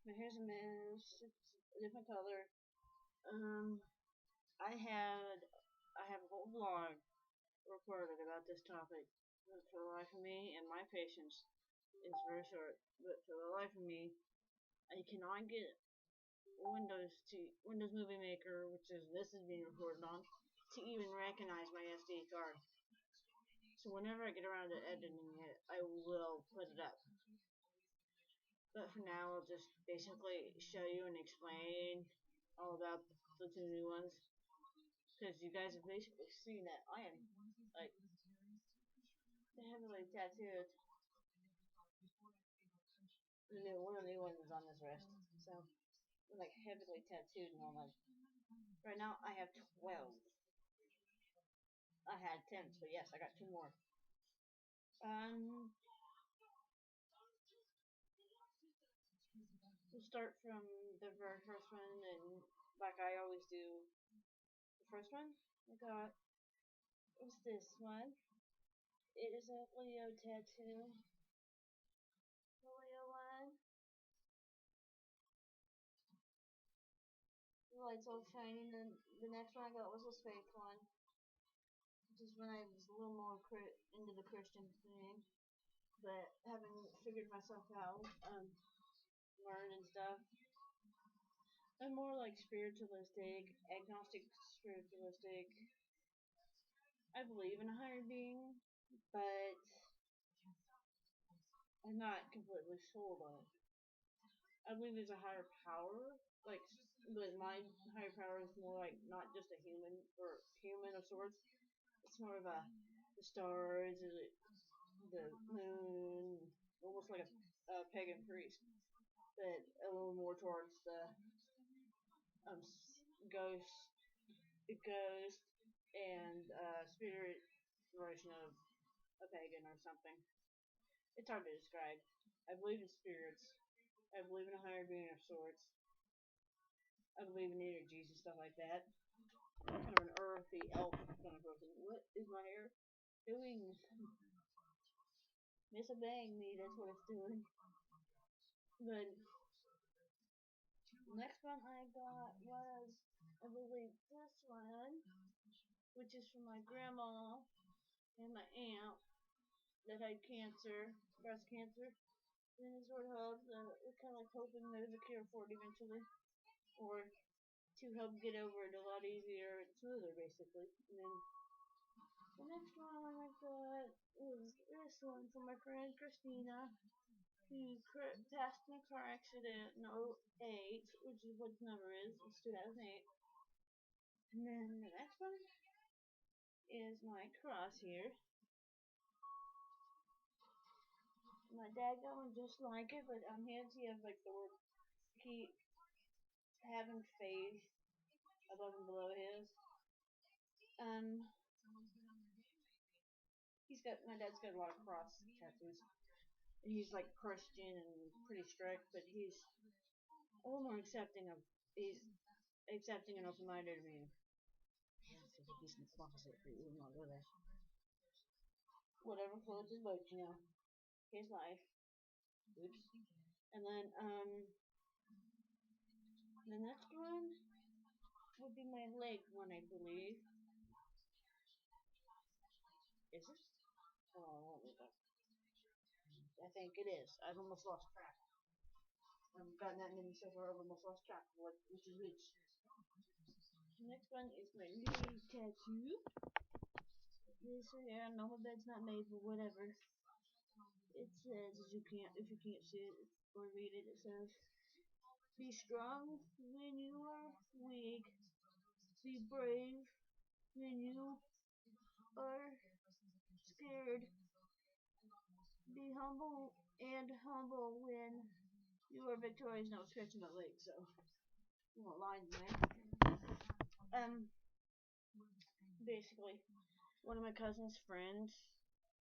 My hair's a mess. It's a different color. Um, I have a whole vlog recorded about this topic. But for the life of me, and my patience is very short. But for the life of me, I cannot get Windows Movie Maker, which is this is being recorded on, to even recognize my SD card. So whenever I get around to editing it, I will put it up. But for now, I'll just basically show you and explain all about the two new ones. Because you guys have basically seen that I am, like, heavily tattooed. One of the new ones is on this wrist. So, I'm, like, heavily tattooed and all that. Right now, I have 12. I had 10, so yes, I got 2 more. Um, we'll start from the very first one, and like I always do, the first one I got was this one. It is a Leo tattoo. The Leo one. The light's all shiny. Then the next one I got was this fake one. Just when I was a little more into the Christian thing, but having figured myself out, learned and stuff. I'm more like spiritualistic, agnostic spiritualistic. I believe in a higher being, but I'm not completely sold on it. I believe there's a higher power, like, but my higher power is more like not just a human or human of sorts. It's more of the stars, the moon, almost like a pagan priest, but a little more towards the um, ghost, ghost and spirit version of a pagan or something. It's hard to describe. I believe in spirits. I believe in a higher being of sorts. I believe in energies and stuff like that. Kind of an earthy elf kind of person. What is my hair doing? Disobeying me, that's what it's doing. But the next one I got was, I believe, this one, which is from my grandma and my aunt that had cancer, breast cancer. And it sort of we're kind of like hoping there's a cure for it eventually, or to help get over it a lot easier and smoother, basically. And then the next one I got was this one from my friend Christina, who passed in a car accident in '08, which is what the number is. It's 2008. And then the next one is my cross here. My dad got one just like it, but on his he has like the word keep having faith above and below his. Um, my dad's got a lot of cross tattoos. He's like Christian and pretty strict, but he's a little more accepting of he's accepting and open-minded. I mean, he's a decent closet, but we will not go there. Whatever floats his boat, you know. His life. Oops. And then the next one would be my leg one, I believe. Is it? Oh, I think it is. I've almost lost track. I've gotten that many so far, I've almost lost track of which is which. The next one is my leg tattoo. This here, I know my bed's not made, but whatever. It says, if you can't see it or read it, it says, "Be strong when you are weak. Be brave when you are scared. Be humble when you are victorious." Now stretching my legs, so you want lines in there. Basically, one of my cousin's friends,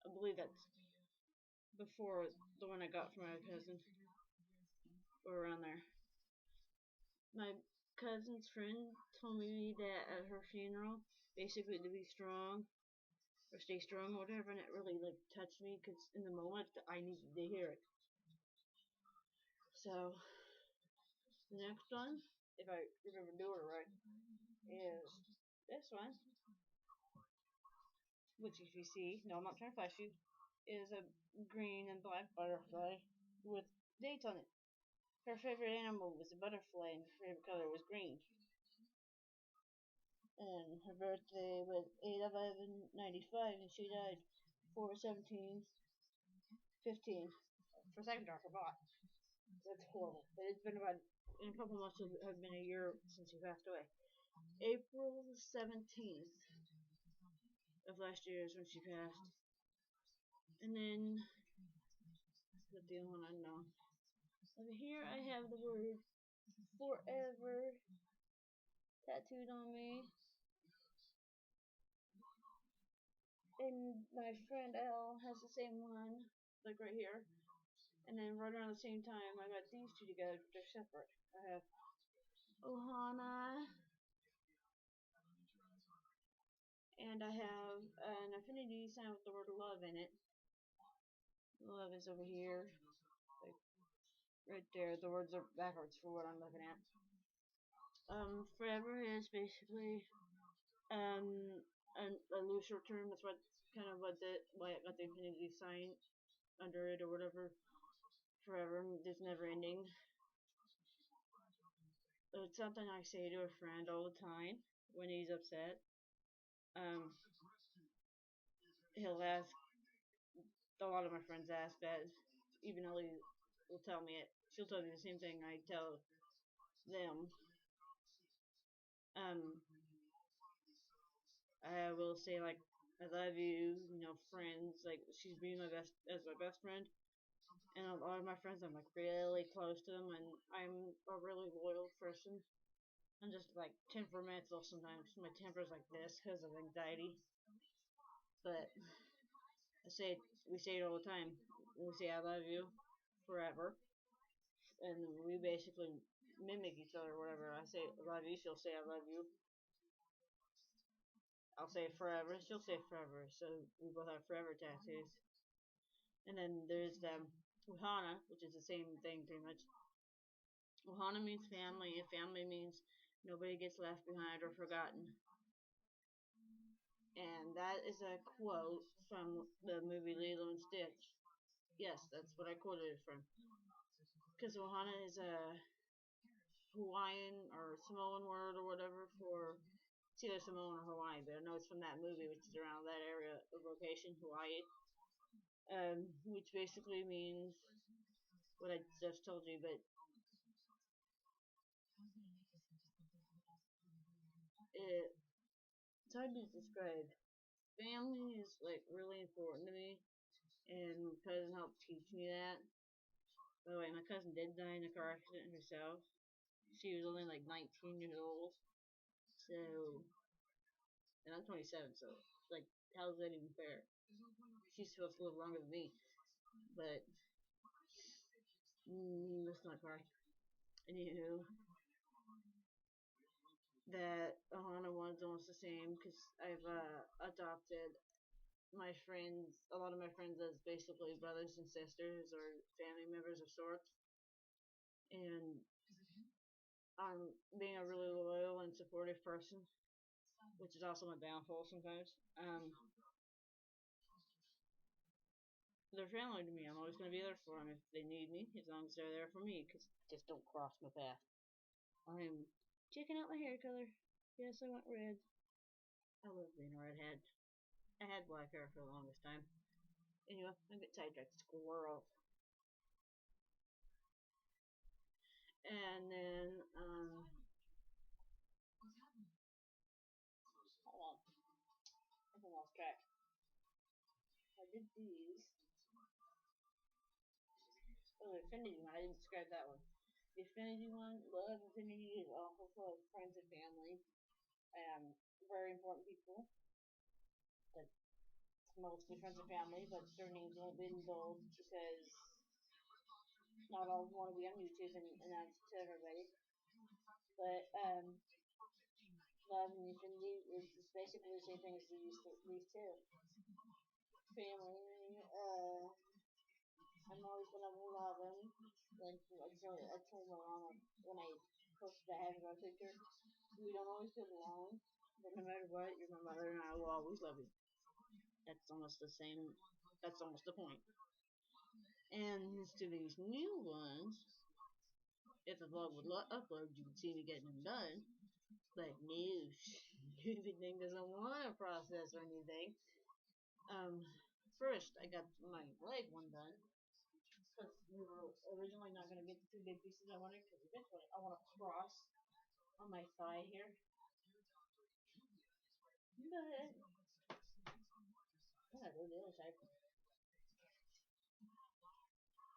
I believe that's before the one I got from my cousin, or around there. My cousin's friend told me that at her funeral, basically to be strong or stay strong or whatever, and it really like touched me because in the moment I needed to hear it. So The next one, if I remember the order right, is this one, which if you see, no, I'm not trying to flash you, is a green and black butterfly with dates on it. Her favorite animal was a butterfly, and her favorite color was green. And her birthday was 8/11/95, and she died 4/17/15. For a second, I forgot. That's horrible. But it's been about, in a couple months, it has been a year since she passed away. April 17th of last year is when she passed. And then, what's the other one I know? Over here, I have the word forever tattooed on me. And my friend Elle has the same one, like right here. And then right around the same time, I got these two together, but they're separate. I have Ohana, and I have an affinity sign with the word love in it. Love is over here, like right there. The words are backwards for what I'm looking at. Forever is basically a looser term. That's what kind of why it got the infinity sign under it or whatever. Forever, just never ending. It's something I say to a friend all the time when he's upset. He'll ask. A lot of my friends ask that. Even Ellie will tell me it. She'll tell me the same thing I tell them. Um, I will say like I love you, friends. Like she's being my best friend, and a lot of my friends I'm like really close to them, and I'm a really loyal person. I'm just like temperamental sometimes. My temper's like this because of anxiety, but we say it all the time. We say I love you forever, and we basically mimic each other. Whatever I say I love you, she'll say I love you. I'll say forever, she'll say forever. So we both have forever tattoos. And then there's Uhana, which is the same thing pretty much. Uhana means family, and family means nobody gets left behind or forgotten. And that is a quote from the movie Lilo and Stitch. Yes, that's what I quoted it from. Because Ohana is a Hawaiian or Samoan word or whatever for, it's either Samoan or Hawaiian, but I know it's from that movie, which is around that area of location, Hawaii. Which basically means what I just told you, but it's hard to describe. Family is like really important to me, and my cousin helped teach me that. By the way, my cousin did die in a car accident herself. She was only like 19 years old, so, and I'm 27, so like, how's that even fair? She's supposed to live longer than me, but let's not cry. Anywho, that Ohana one's almost the same because I've adopted my friends, a lot of my friends, as basically brothers and sisters or family members of sorts. And I'm being a really loyal and supportive person, which is also my downfall sometimes. They're family to me. I'm always going to be there for them if they need me, as long as they're there for me, because just don't cross my path. I'm checking out my hair color. Yes, I went red. I love being a redhead. I had black hair for the longest time. Anyway, I get sidetracked. Squirrel. And then, hold on. I lost track. I did these. Oh, the affinity one. I didn't describe that one. The affinity one, love affinity is also for friends and family. Very important people. But mostly friends and family, but their names won't be indulged because not all want to be on YouTube and announce to everybody. But love and affinity is basically the same thing as these two. Family. I'm always gonna love them. I told my mom when I posted that having my picture, we don't always get along, but no matter what, you're my mother and I will always love you. That's almost the same. That's almost the point. And as to these new ones, if the vlog would upload, you would see me getting them done. But no, stupid thing doesn't want to process or anything. Um, First I got my leg one done because we were originally not going to get the two big pieces I wanted because eventually I want to cross on my thigh here. But yeah, go the other side.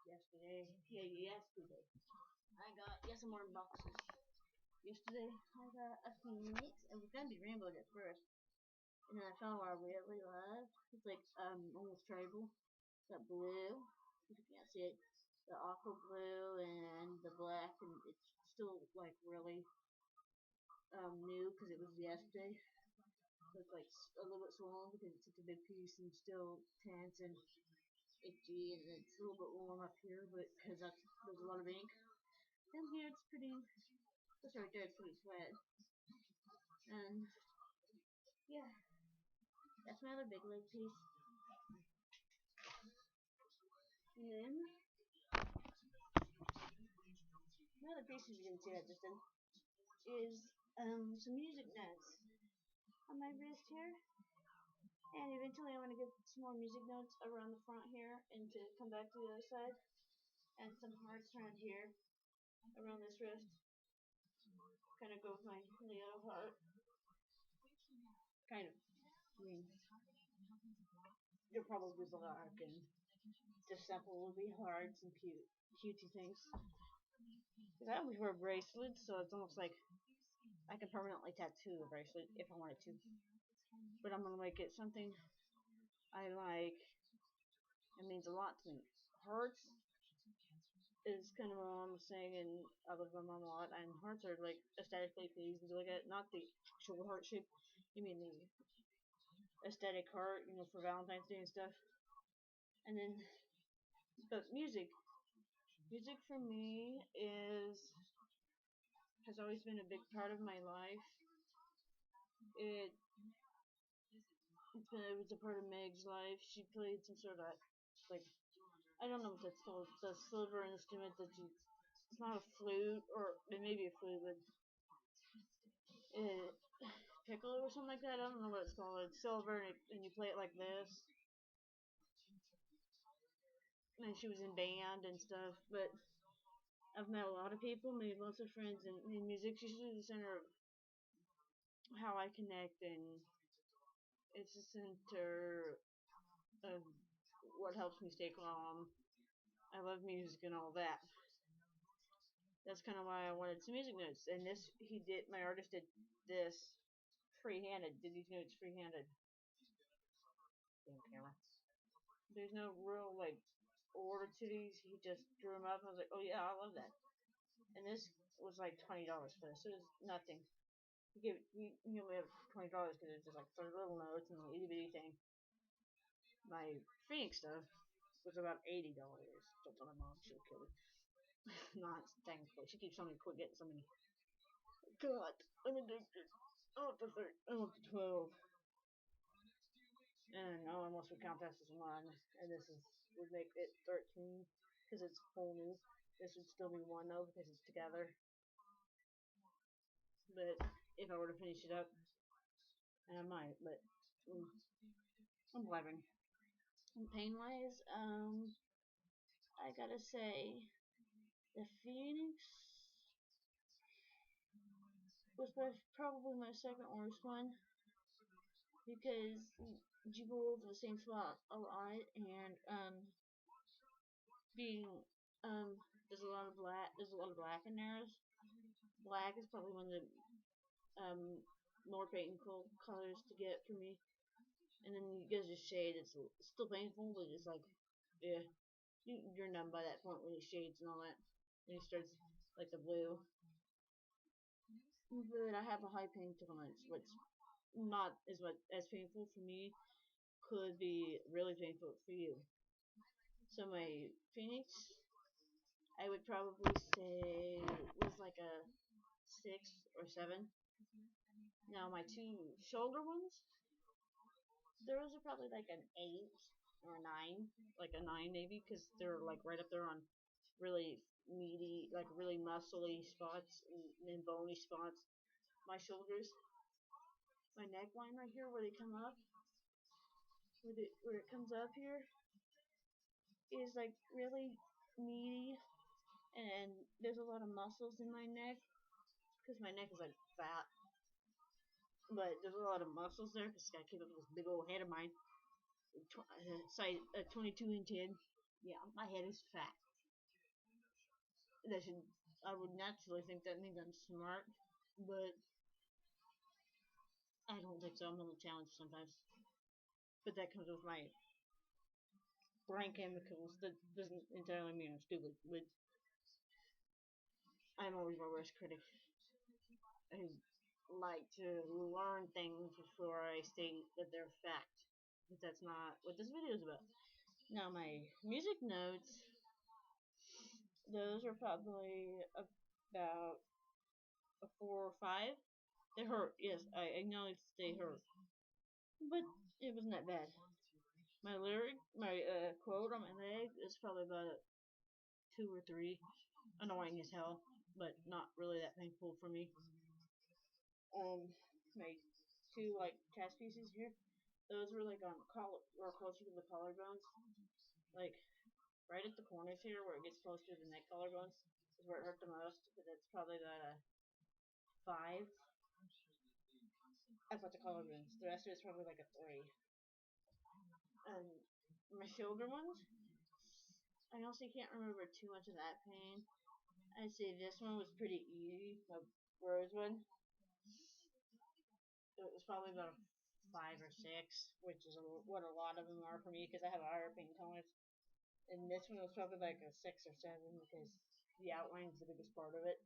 Yesterday, I got some more boxes. Yesterday I got a Phoenix. It was gonna be rainbow at first, and then I found one I really love. It's like almost tribal. It's got blue. If you can't see it, the aqua blue and the black, and it's still like really new because it was yesterday. So it's like a little bit swollen because it's such a big piece and still tense and itchy, and it's a little bit warm up here, but because there's a lot of ink. Down here it's pretty. This right there it's pretty wet, and yeah, that's my other big leg piece. And then my other piece, as you can see that just in, is some music notes on my wrist here. And eventually I want to get some more music notes around the front here and to come back to the other side. And some hearts around here around this wrist. Kind of go with my Leo heart. Kind of. I mean, you'll probably do a lot and just simple will be hearts and cutesy things. Because I always wear bracelets, so it's almost like I can permanently tattoo the bracelet if I wanted to. But I'm gonna make it something I like. It means a lot to me. Hearts is kind of what I'm saying, and I love my mom a lot. And hearts are like aesthetically pleasing to look at, not the actual heart shape. You mean the aesthetic heart, for Valentine's Day and stuff. And then, but music for me has always been a big part of my life. It it was a part of Meg's life. She played some sort of like, I don't know what that's called. The silver instrument that you. It's not a flute, or it may be a flute, but it, piccolo or something like that. I don't know what it's called. It's silver, and you play it like this. And she was in band and stuff. But I've met a lot of people, made lots of friends, and music's usually the center of how I connect, and it's the center of what helps me stay calm. I love music and all that. That's kind of why I wanted some music notes. And this, my artist did this freehanded, did these notes freehanded. Damn camera. There's no real, like, order to these. He just drew them up. I was like, oh yeah, I love that. And this was like $20 for this. It was nothing. We only have $20 because it's just like 30 little notes and a itty bitty thing. My Phoenix stuff was about $80. Don't tell my mom, she'll kill me. Not thankfully. She keeps telling me to quit getting so many. God, I'm addicted. I want the 12. And no one wants to count this as one. And this would make it 13 because it's whole new. This would still be one though because it's together. But if I were to finish it up, and I might, but I'm blabbing. And pain wise, I gotta say, the Phoenix was probably my second worst one because you go over the same spot a lot, and being there's a lot of black in there. Black is probably one of the more painful colors to get for me. And then you guys just shade. It's still painful, but it's like, yeah, you're numb by that point when he shades and all that. When he starts like the blue. But I have a high pain tolerance, which not as painful for me could be really painful for you. So my Phoenix, I would probably say was like a 6 or 7. Now my two shoulder ones, those are probably like an 8 or 9, like a 9 maybe, because they're like right up there on really meaty, like really muscly spots and bony spots. My shoulders, my neckline right here, where they come up, where it comes up here, is like really meaty, and there's a lot of muscles in my neck because my neck is like fat, but there's a lot of muscles there because I gotta keep up with this big old head of mine. Size 22 and 10. Yeah, my head is fat. That should I would naturally think that means I'm smart, but I don't think so. I'm a little challenged sometimes. But that comes with my brain chemicals. That doesn't entirely mean I'm stupid. But I'm always my worst critic. I like to learn things before I state that they're fact. But that's not what this video is about. Now my music notes, those are probably about a 4 or 5. They hurt, yes, I acknowledge they hurt. But it wasn't that bad. My quote on my leg is probably about a 2 or 3. Annoying as hell, but not really that painful for me. My two like chest pieces here, those were like on collar or closer to the collarbones, like right at the corners here where it gets close to the neck collarbones is where it hurt the most. But that's probably about a 5. That's what the collarbones. The rest of it's probably like a 3. And my shoulder ones, I honestly can't remember too much of that pain. I'd say this one was pretty easy. The rose one, it was probably about a 5 or 6, which is what a lot of them are for me because I have a higher pain tolerance. And this one was probably like a 6 or 7 because the outline is the biggest part of it.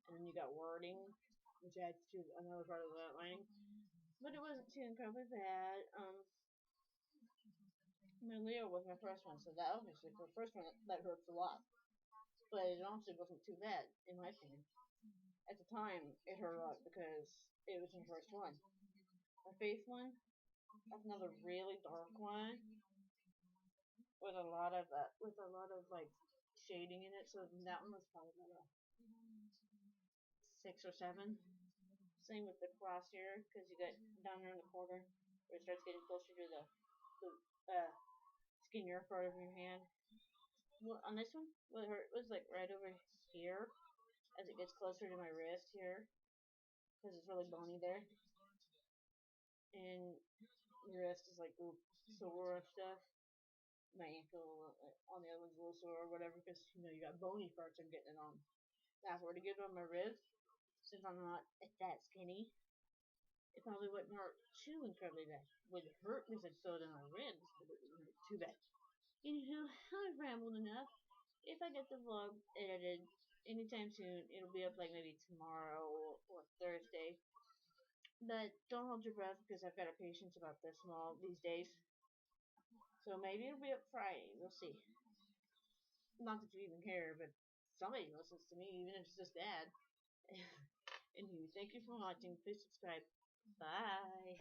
And then you got wording, which adds to another part of the outline. But it wasn't too incredibly bad. My Leo was my first one, so that obviously for the first one that hurts a lot. But it honestly wasn't too bad, in my opinion. At the time, it hurt a lot because it was my first one. My faith one, that's another really dark one with a lot of like shading in it. So that one was probably about a 6 or 7. Same with the cross here because you get down there in the corner where it starts getting closer to the skinnier part of your hand. Well, on this one, what hurt was like right over here as it gets closer to my wrist here because it's really bony there, and your wrist is like sore and stuff. My ankle on the other one's a little sore or whatever because you got bony parts I'm getting it on. Now if I were to get it on my ribs, since I'm not that skinny, it probably wouldn't hurt too incredibly bad. It would hurt because I'd feel it in my ribs, but it wouldn't hurt too bad. Anywho, I've rambled enough. If I get the vlog edited anytime soon, it'll be up like maybe tomorrow or Thursday. But don't hold your breath because I've got a patience about this small these days. So maybe it'll be up Friday. We'll see. Not that you even care, but somebody listens to me, even if it's just dad. Anywho, thank you for watching. Please subscribe. Bye.